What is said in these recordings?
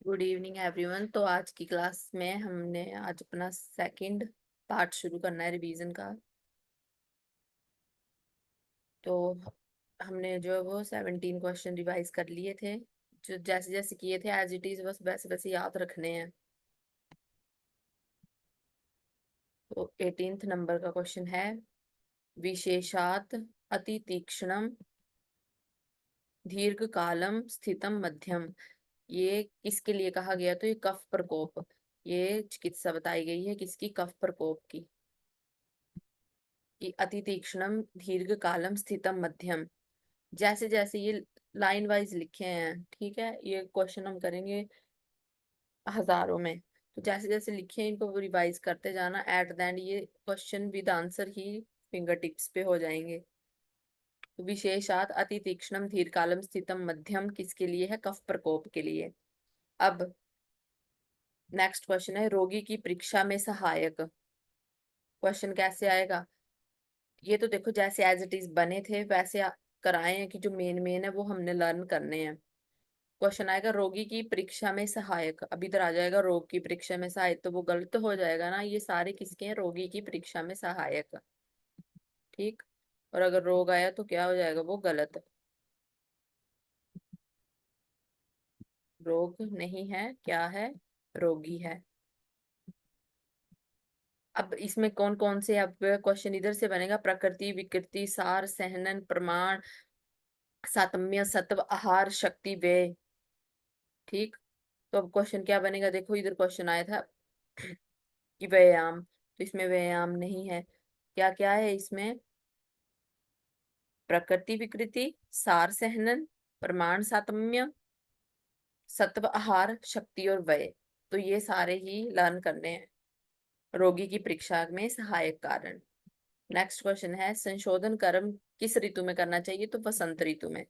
Good evening everyone. तो आज की क्लास में हमने आज अपना सेकंड पार्ट शुरू करना है रिवीजन का। तो हमने जो है वो 17 क्वेश्चन रिवाइज कर लिए थे, जो जैसे जैसे किए थे एज इट इज बस वैसे वैसे याद रखने हैं। तो 18th नंबर का क्वेश्चन है, विशेषात अति तीक्ष्णम दीर्घ कालम स्थितम मध्यम। ये किसके लिए कहा गया? तो ये कफ प्रकोप, ये चिकित्सा बताई गई है किसकी? कफ प्रकोप की। कि अति तीक्ष्णम दीर्घ कालम स्थितम मध्यम, जैसे जैसे ये लाइन वाइज लिखे हैं, ठीक है, ये क्वेश्चन हम करेंगे हजारों में। तो जैसे जैसे लिखे हैं इनको रिवाइज करते जाना, एट द एंड ये question with answer he finger tips पे हो जाएंगे। तो विशेषात अति तीक्ष्णम दीर्घकालम स्थितम मध्यम किसके लिए है? कफ प्रकोप के लिए। अब नेक्स्ट क्वेश्चन है, रोगी की परीक्षा में सहायक। क्वेश्चन कैसे आएगा? ये तो देखो जैसे एज इट इज बने थे वैसे कराए हैं कि जो मेन मेन है वो हमने लर्न करने हैं। क्वेश्चन आएगा रोगी की परीक्षा में सहायक। अब इधर आ जाएगा रोग की परीक्षा में सहायक, तो वो गलत हो जाएगा ना। ये सारे किसके हैं? रोगी की परीक्षा में सहायक। ठीक। और अगर रोग आया तो क्या हो जाएगा? वो गलत। रोग नहीं है, क्या है? रोगी है। अब इसमें कौन कौन से अब क्वेश्चन इधर से बनेगा? प्रकृति, विकृति, सार, सहनन, प्रमाण, सातम्य, सत्व, आहार, शक्ति, व्यय। ठीक। तो अब क्वेश्चन क्या बनेगा? देखो इधर क्वेश्चन आया था कि व्यायाम, तो इसमें व्यायाम नहीं है। क्या क्या है इसमें? प्रकृति विकृति, सार सहनन, प्रमाण सातम्य, सत्व आहार, शक्ति और व्यय। तो ये सारे ही लर्न करने हैं रोगी की परीक्षा में सहायक कारण। नेक्स्ट क्वेश्चन है, संशोधन कर्म किस ऋतु में करना चाहिए? तो वसंत ऋतु में।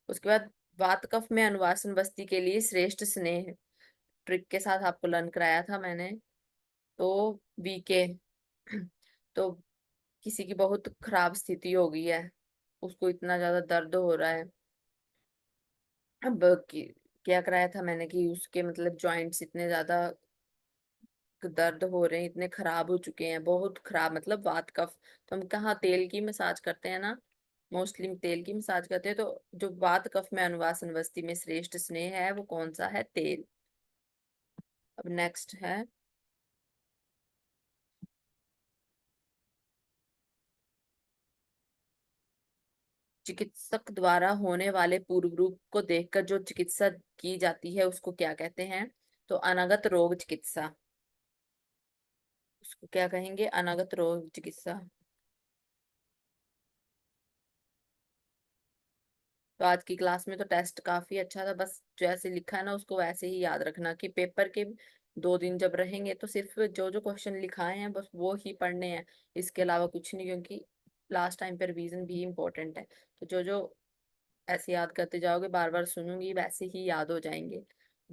उसके बाद वात कफ में अनुवासन बस्ती के लिए श्रेष्ठ स्नेह, ट्रिक के साथ आपको लर्न कराया था मैंने। तो वीके, तो किसी की बहुत खराब स्थिति हो गई है, उसको इतना ज्यादा दर्द हो रहा है। अब क्या कराया था मैंने कि उसके मतलब जॉइंट्स इतने ज्यादा दर्द हो रहे हैं, इतने खराब हो चुके हैं, बहुत खराब, मतलब वात कफ। तो हम कहाँ तेल की मसाज करते हैं ना, मोस्टली तेल की मसाज करते हैं। तो जो वात कफ में अनुवासन वस्ती में श्रेष्ठ स्नेह है वो कौन सा है? तेल। अब नेक्स्ट है, चिकित्सक द्वारा होने वाले पूर्व रूप को देखकर जो चिकित्सा की जाती है उसको क्या कहते हैं? तो अनागत रोग चिकित्सा। उसको क्या कहेंगे? अनागत रोग चिकित्सा। तो आज की क्लास में तो टेस्ट काफी अच्छा था, बस जैसे लिखा है ना उसको वैसे ही याद रखना कि पेपर के 2 दिन जब रहेंगे तो सिर्फ जो जो क्वेश्चन लिखाए हैं बस वो ही पढ़ने हैं, इसके अलावा कुछ नहीं, क्योंकि लास्ट टाइम पे रिवीजन भी इम्पोर्टेंट है। तो जो जो ऐसे याद करते जाओगे, बार बार सुनूंगी, वैसे ही याद हो जाएंगे।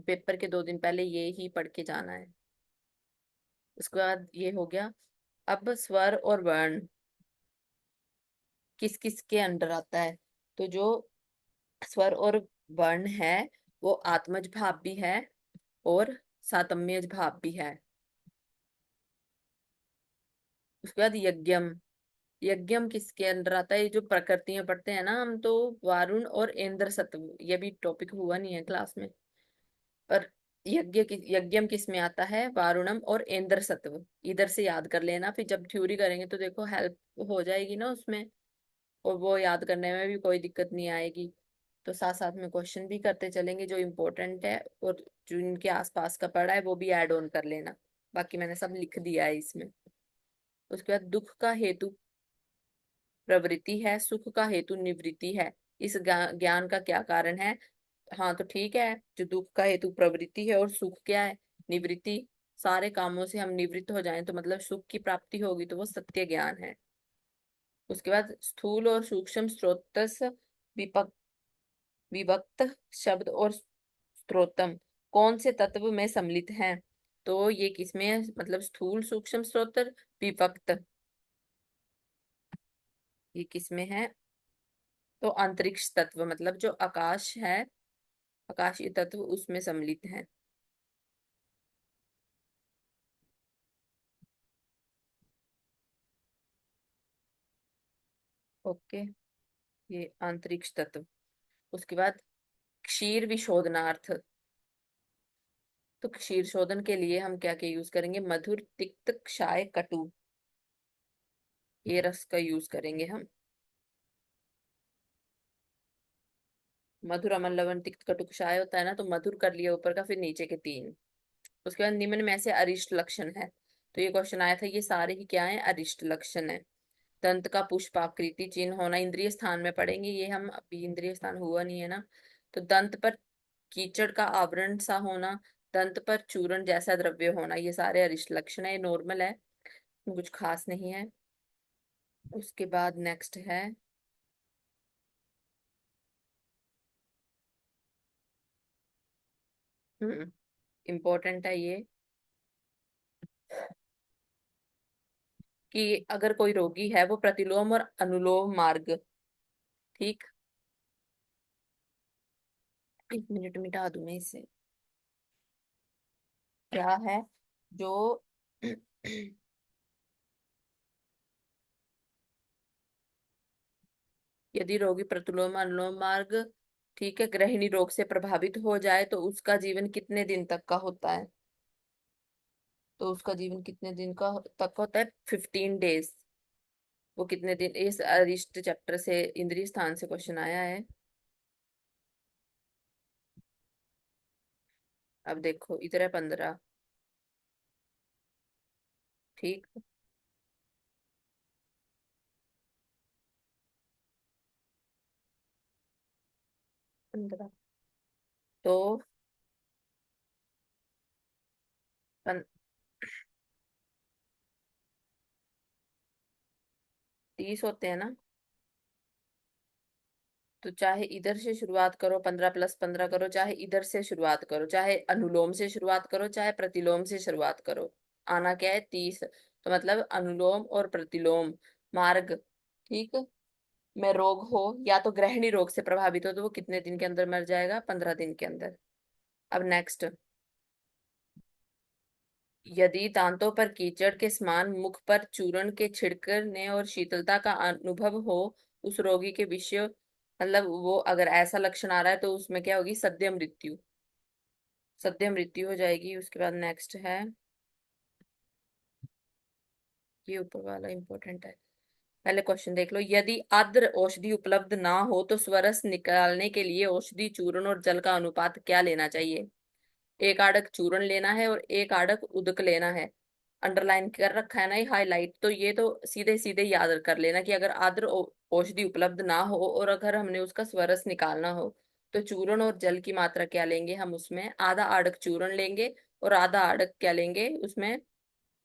पेपर के 2 दिन पहले ये ही पढ़ के जाना है। उसके बाद ये हो गया। अब स्वर और वर्ण किस किस के अंडर आता है? तो जो स्वर और वर्ण है वो आत्मज भाव भी है और सातम्यज भाव भी है। उसके बाद यज्ञम, यज्ञम किसके अंदर आता है? ये जो प्रकृतियां पढ़ते हैं ना हम, तो वारुण और इंद्र सत्व, ये भी टॉपिक हुआ नहीं है क्लास में। पर यज्ञम किस में आता है? वारुणम और इंद्र सत्व। इधर से याद कर लेना, फिर जब थ्योरी करेंगे तो देखो हेल्प हो जाएगी ना उसमें, और वो याद करने में भी कोई दिक्कत नहीं आएगी। तो साथ साथ में क्वेश्चन भी करते चलेंगे जो इम्पोर्टेंट है, और जो इनके आसपास का पड़ा है वो भी ऐड ऑन कर लेना। बाकी मैंने सब लिख दिया है इसमें। उसके बाद दुख का हेतु प्रवृत्ति है, सुख का हेतु निवृत्ति है, इस ज्ञान का क्या कारण है? हाँ तो ठीक है, जो दुख का हेतु प्रवृत्ति है और सुख क्या है? निवृत्ति। सारे कामों से हम निवृत्त हो जाएं तो मतलब सुख की प्राप्ति होगी, तो वो सत्य ज्ञान है। उसके बाद स्थूल और सूक्ष्म स्रोतस विपक विभक्त शब्द और स्त्रोतम कौन से तत्व में सम्मिलित हैं? तो ये किसमें है? मतलब स्थूल सूक्ष्म स्रोत विभक्त, ये किसमें है? तो अंतरिक्ष तत्व, मतलब जो आकाश है, आकाशीय तत्व उसमें सम्मिलित हैं। ओके, ये अंतरिक्ष तत्व। उसके बाद क्षीर विशोधनार्थ। तो क्षीर शोधन के लिए हम क्या क्या यूज करेंगे? मधुर, तिक्त, क्षाय, कटु, ये रस का यूज करेंगे हम। मधुर, अम्ल, लवण, तिक्त, कटु, क्षाय होता है ना, तो मधुर कर लिया ऊपर का, फिर नीचे के तीन। उसके बाद निम्न में से अरिष्ट लक्षण है। तो ये क्वेश्चन आया था, ये सारे ही क्या है? अरिष्ट लक्षण है। दंत का पुष्प आकृति चिन्ह होना, इंद्रिय स्थान में पढ़ेंगे ये हम, अभी इंद्रिय स्थान हुआ नहीं है ना। तो दंत पर कीचड़ का आवरण सा होना, दंत पर चूर्ण जैसा द्रव्य होना, ये सारे अरिष्ट लक्षण है, ये नॉर्मल है, कुछ खास नहीं है। उसके बाद नेक्स्ट है, इम्पोर्टेंट है ये, कि अगर कोई रोगी है वो प्रतिलोम और अनुलोम मार्ग, ठीक, 1 मिनट मिटा दूं मैं इसे, क्या है जो यदि रोगी प्रतिलोम अनुलोम मार्ग, ठीक है, ग्रहिणी रोग से प्रभावित हो जाए तो उसका जीवन कितने दिन तक का होता है? तो उसका जीवन कितने दिन का तक होता है? 15 डेज। वो कितने दिन, इस अरिष्ट चैप्टर से, इंद्रिय स्थान से क्वेश्चन आया है। अब देखो इधर है 15, ठीक, 15, तो 30 होते हैं ना। तो चाहे इधर से शुरुआत करो, 15 + 15 करो, चाहे इधर से शुरुआत करो, चाहे अनुलोम से शुरुआत करो, चाहे प्रतिलोम से शुरुआत करो, आना क्या है? 30। तो मतलब अनुलोम और प्रतिलोम मार्ग, ठीक, में रोग हो, या तो गृहिणी रोग से प्रभावित हो, तो वो कितने दिन के अंदर मर जाएगा? 15 दिन के अंदर। अब नेक्स्ट, यदि दांतों पर कीचड़ के समान मुख पर चूर्ण के छिड़कने और शीतलता का अनुभव हो, उस रोगी के विषय, मतलब वो अगर ऐसा लक्षण आ रहा है तो उसमें क्या होगी? सद्य मृत्यु, सद्य मृत्यु हो जाएगी। उसके बाद नेक्स्ट है, ये ऊपर वाला इंपॉर्टेंट है, पहले क्वेश्चन देख लो। यदि आर्द्र औषधि उपलब्ध ना हो तो स्वरस निकालने के लिए औषधि चूर्ण और जल का अनुपात क्या लेना चाहिए? 1 आड़क चूर्ण लेना है और 1 आड़क उदक लेना है। अंडरलाइन कर रखा है ना ये, हाईलाइट, तो ये तो सीधे सीधे याद कर लेना कि अगर आर्द्र औषधि उपलब्ध ना हो और अगर हमने उसका स्वरस निकालना हो, तो चूर्ण और जल की मात्रा क्या लेंगे हम? उसमें आधा आड़क चूर्ण लेंगे और आधा आड़क क्या लेंगे उसमें,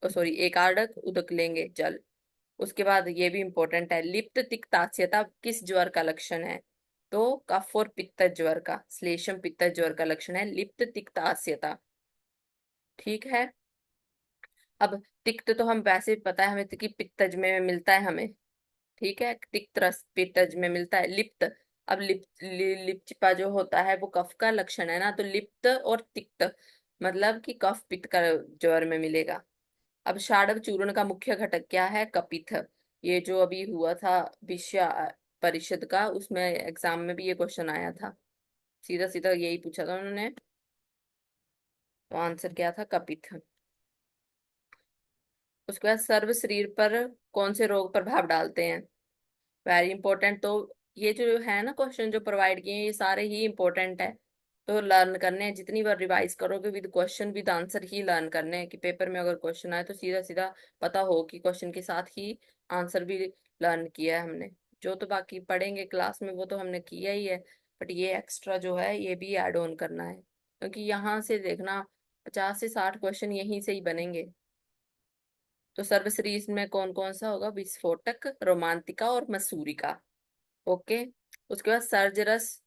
सॉरी, 1 आड़क उदक लेंगे, जल। उसके बाद ये भी इंपॉर्टेंट है, लिप्त तिक्तास्यता किस ज्वर का लक्षण है? तो कफ और पित्त ज्वर का, श्लेष्म पित्त ज्वर का लक्षण है लिप्त तिक्तास्यता, ठीक है। अब तिक्त तो हम वैसे भी पता है हमें कि पित्तज में मिलता है हमें, ठीक है, तिक्त रस पित्तज में मिलता है। लिप्त, अब लिपचिपा जो होता है वो कफ का लक्षण है ना, तो लिप्त और तिक्त मतलब कि कफ पित्त का ज्वर में मिलेगा। अब शाड़व चूर्ण का मुख्य घटक क्या है? कपित्थ। ये जो अभी हुआ था विषय परिषद का, उसमें एग्जाम में भी ये क्वेश्चन आया था, सीधा सीधा यही पूछा था उन्होंने, तो आंसर क्या था? कपित्थ। उसके बाद सर्व शरीर पर कौन से रोग प्रभाव डालते हैं? Very important. तो ये जो है ना क्वेश्चन जो प्रोवाइड किए हैं, ये सारे ही इंपॉर्टेंट है, तो लर्न करने हैं, जितनी बार रिवाइज करोगे with question with answer he learn करने हैं, कि पेपर में अगर क्वेश्चन आए तो सीधा सीधा पता हो कि क्वेश्चन के साथ ही आंसर भी लर्न किया है हमने। जो तो बाकी पढ़ेंगे क्लास में वो तो हमने किया ही है, बट ये एक्स्ट्रा जो है ये भी ऐड ऑन करना है, क्योंकि यहाँ से देखना 50 से 60 क्वेश्चन यहीं से ही बनेंगे। तो सर्वश्री में कौन कौन सा होगा? विस्फोटक, रोमांतिका और मसूरिका। ओके। उसके बाद सर्जरस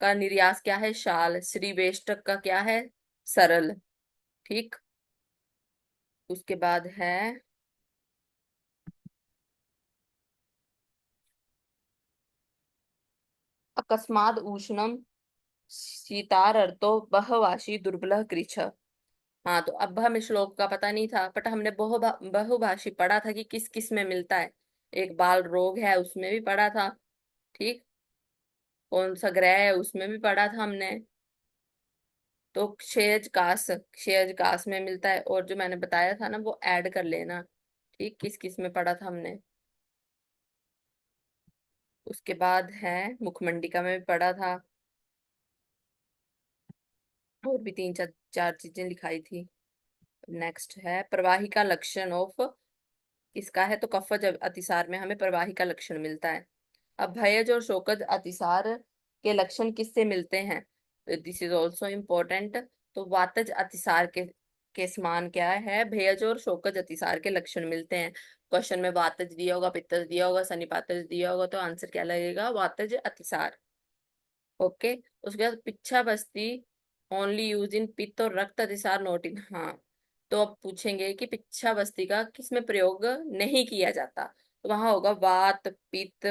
का निर्यास क्या है? शाल। श्रीवेष्टक का क्या है? सरल, ठीक। उसके बाद है अकस्मात उष्णम सीतार अर्थो बहुभाषी दुर्बल कृच्छ। हाँ, तो अब हमें श्लोक का पता नहीं था, बट हमने बहुभाषी पढ़ा था कि किस किस में मिलता है। एक बाल रोग है, उसमें भी पढ़ा था। ठीक। कौन सा ग्रह है, उसमें भी पढ़ा था हमने। तो क्षयज काश में मिलता है, और जो मैंने बताया था ना वो ऐड कर लेना। ठीक, किस किस में पढ़ा था हमने। उसके बाद है मुखमंडिका में भी पढ़ा था। और भी तीन चार चार चीजें लिखाई थी। नेक्स्ट है प्रवाहिका लक्षण ऑफ, इसका है तो कफज अतिसार में हमें प्रवाहिका लक्षण मिलता है। अब भयज और शोकज अतिसार के लक्षण किससे मिलते हैं, दिस इज ऑल्सो इम्पोर्टेंट। तो वातज अतिसार के समान क्या है, भयज और शोकज अतिसार के लक्षण मिलते हैं। क्वेश्चन में वातज दिया होगा, पित्तज दिया होगा, सन्निपातज दिया होगा, तो आंसर क्या लगेगा, वातज अतिसार। ओके। उसके बाद पिच्छा बस्ती ओनली यूज इन पित्त और रक्त अतिसार नोट इन, हाँ। तो अब पूछेंगे कि पिच्छा बस्ती का किस में प्रयोग नहीं किया जाता, तो वहां होगा वात पित्त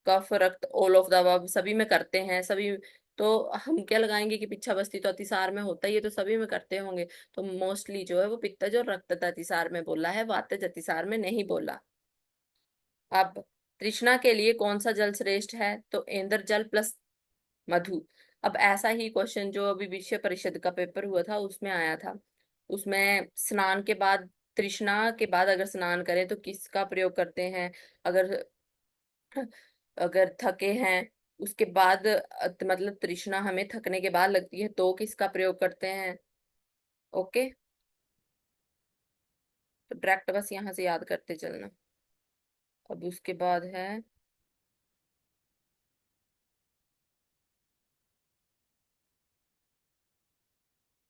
कफ रक्त, ऑल ऑफ द अबव, सभी में करते हैं सभी। तो हम क्या लगाएंगे कि पिच्छा बस्ती तो अतिसार में होता है, ये तो सभी में करते होंगे। तो मोस्टली जो है वो पित्तज और रक्तज अतिसार में बोला है, वातज अतिसार में नहीं बोला। अब तृष्णा के लिए कौन सा जल श्रेष्ठ है, तो इंद्र जल प्लस मधु। अब ऐसा ही क्वेश्चन जो अभी विषय परिषद का पेपर हुआ था उसमें आया था। उसमें स्नान के बाद, तृष्णा के बाद अगर स्नान करें तो किसका प्रयोग करते हैं। अगर अगर थके हैं, उसके बाद मतलब तृष्णा हमें थकने के बाद लगती है तो किसका प्रयोग करते हैं। ओके। तो डायरेक्ट बस यहाँ से याद करते चलना। अब उसके बाद है,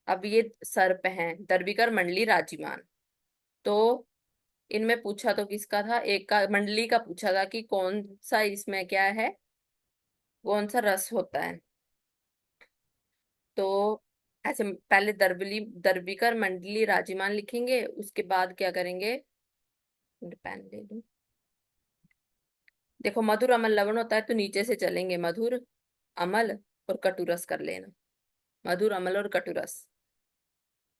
अब ये सर्प हैं दर्विकर मंडली राजीमान। तो इनमें पूछा तो किसका था, एक का मंडली का पूछा था कि कौन सा इसमें क्या है, कौन सा रस होता है। तो ऐसे पहले दर्विकर मंडली राजीमान लिखेंगे, उसके बाद क्या करेंगे, पेन ले लूं। देखो मधुर अमल लवण होता है, तो नीचे से चलेंगे, मधुर अमल और कटुरस कर लेना। मधुर अमल और कटुरस।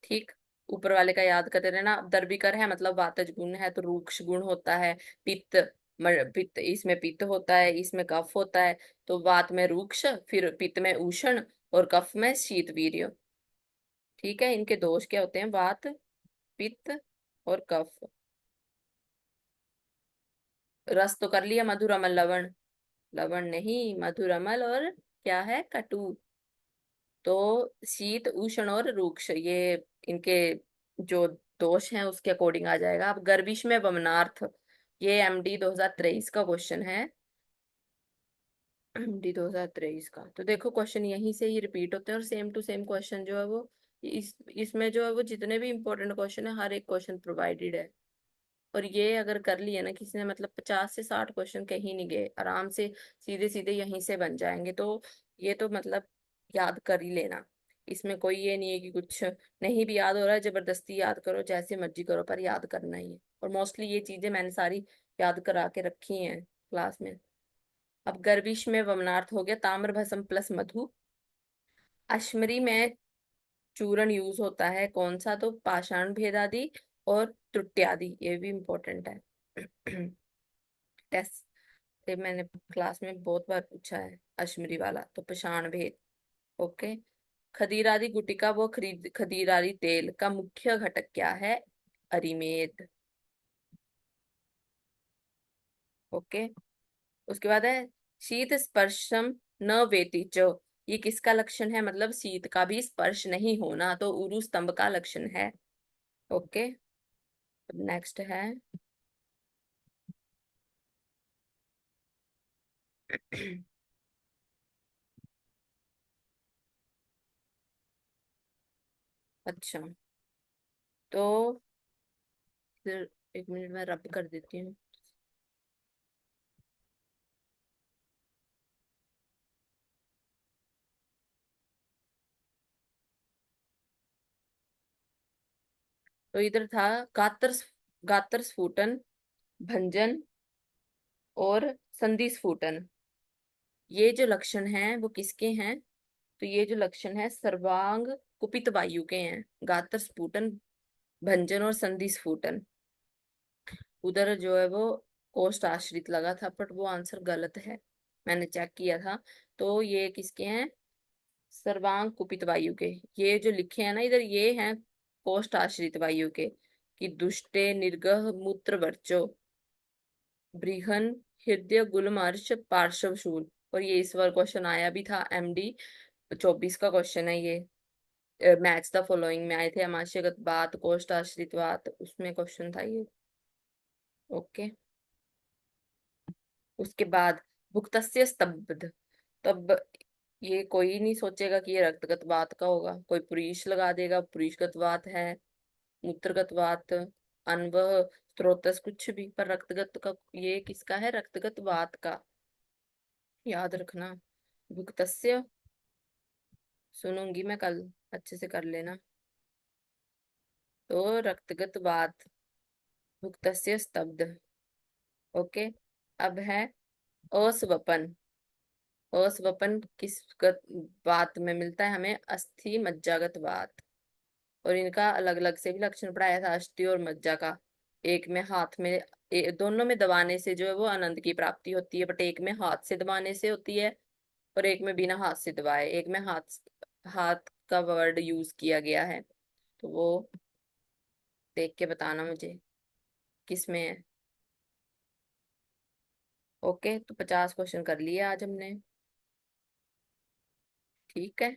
ठीक। ऊपर वाले का याद करते रहना। दर्भिकर है मतलब वातज गुण है, तो रूक्ष गुण होता है। पित्त, पित्त इसमें पित्त होता है, इसमें कफ होता है। तो वात में रूक्ष, फिर पित्त में उष्ण, और कफ में शीत वीर्य। ठीक है, इनके दोष क्या होते हैं, वात पित्त और कफ। रस तो कर लिया, मधुर अमल लवण, लवण नहीं, मधुर अमल और क्या है, कटु। तो शीत उष्ण और रूक्ष, ये इनके जो दोष हैं उसके अकॉर्डिंग आ जाएगा। अब गर्विश में वमनार्थ, ये एमडी 2023 का क्वेश्चन है। एमडी 2023 का, तो देखो क्वेश्चन यहीं से ही रिपीट होते हैं, और सेम टू सेम क्वेश्चन जो है वो इसमें जो है वो जितने भी इंपॉर्टेंट क्वेश्चन है हर एक क्वेश्चन प्रोवाइडेड है। और ये अगर कर लिया ना किसी ने, मतलब 50 से 60 क्वेश्चन कहीं नहीं गए, आराम से सीधे सीधे यहीं से बन जाएंगे। तो ये तो मतलब याद कर ही लेना। इसमें कोई ये नहीं है कि कुछ नहीं भी याद हो रहा है जबरदस्ती याद करो, जैसे मर्जी करो, पर याद करना ही है। और मोस्टली ये चीजें मैंने सारी याद करा के रखी हैं क्लास में। अब गर्विश में वमनार्थ हो गया, ताम्र भस्म प्लस मधु। अश्मरी में चूर्ण यूज होता है कौन सा, तो पाषाण भेद आदि और त्रुट्यादि, ये भी इम्पोर्टेंट है। टेस्ट से मैंने क्लास में बहुत बार पूछा है अश्मरी वाला, तो पाषाण भेद। ओके। खदीरादि गुटिका व खरीद खदीरादि तेल का मुख्य घटक क्या है, अरिमेद। ओके। उसके बाद है शीत स्पर्शम न वेति च, ये किसका लक्षण है, मतलब शीत का भी स्पर्श नहीं होना, तो उरु स्तंभ का लक्षण है। ओके। नेक्स्ट है अच्छा, तो फिर एक मिनट में रब कर देती हूँ। तो इधर था गात्र, गात्र स्फुटन, भंजन और संधि स्फुटन। ये जो लक्षण हैं वो किसके हैं, तो ये जो लक्षण है सर्वांग कुपित वायु के हैं, गात्र स्फुटन, भंजन और संधि स्फुटन। उधर जो है वो कोष्ठ आश्रित लगा था, बट वो आंसर गलत है, मैंने चेक किया था। तो ये किसके हैं, सर्वांग कुपित वायु के। ये जो लिखे हैं ना इधर, ये हैं कोष्ठ आश्रित वायु के, कि दुष्टे निर्गह मूत्र वर्चो बृहन हृदय गुलमर्श पार्श्व शूल। और ये इस बार क्वेश्चन आया भी था, MD 24 का क्वेश्चन है ये। मैच द फॉलोइंग में आए थे, आमाशयगत बात, कोष्ठ आश्रित बात, उसमें क्वेश्चन था ये। ओके। उसके बाद भुक्तस्य स्तब्ध। तब ये कोई नहीं सोचेगा कि ये रक्तगत वात का होगा, कोई पुरीश लगा देगा, पुरीशगत वात है, मूत्रगत वात, अनवह, स्त्रोतस, कुछ भी, पर रक्तगत का ये किसका है, रक्तगत वात का, याद रखना। भुक्तस्य सुनूंगी मैं कल, अच्छे से कर लेना। तो रक्तगत वात, भुक्तस्य स्तब्ध। ओके। अब है अस्वपन। अस्वपन किस वात में मिलता है हमें, अस्थि मज्जागत वात। और इनका अलग अलग से भी लक्षण पढ़ाया था, अस्थि और मज्जा का। एक में हाथ में, दोनों में दबाने से जो है वो आनंद की प्राप्ति होती है, बट एक में हाथ से दबाने से होती है, और एक में बिना हाथ से दबाए। एक में हाथ, हाथ का वर्ड यूज किया गया है, तो वो देख के बताना मुझे किस में है। ओके, तो 50 क्वेश्चन कर लिए आज हमने। ठीक है।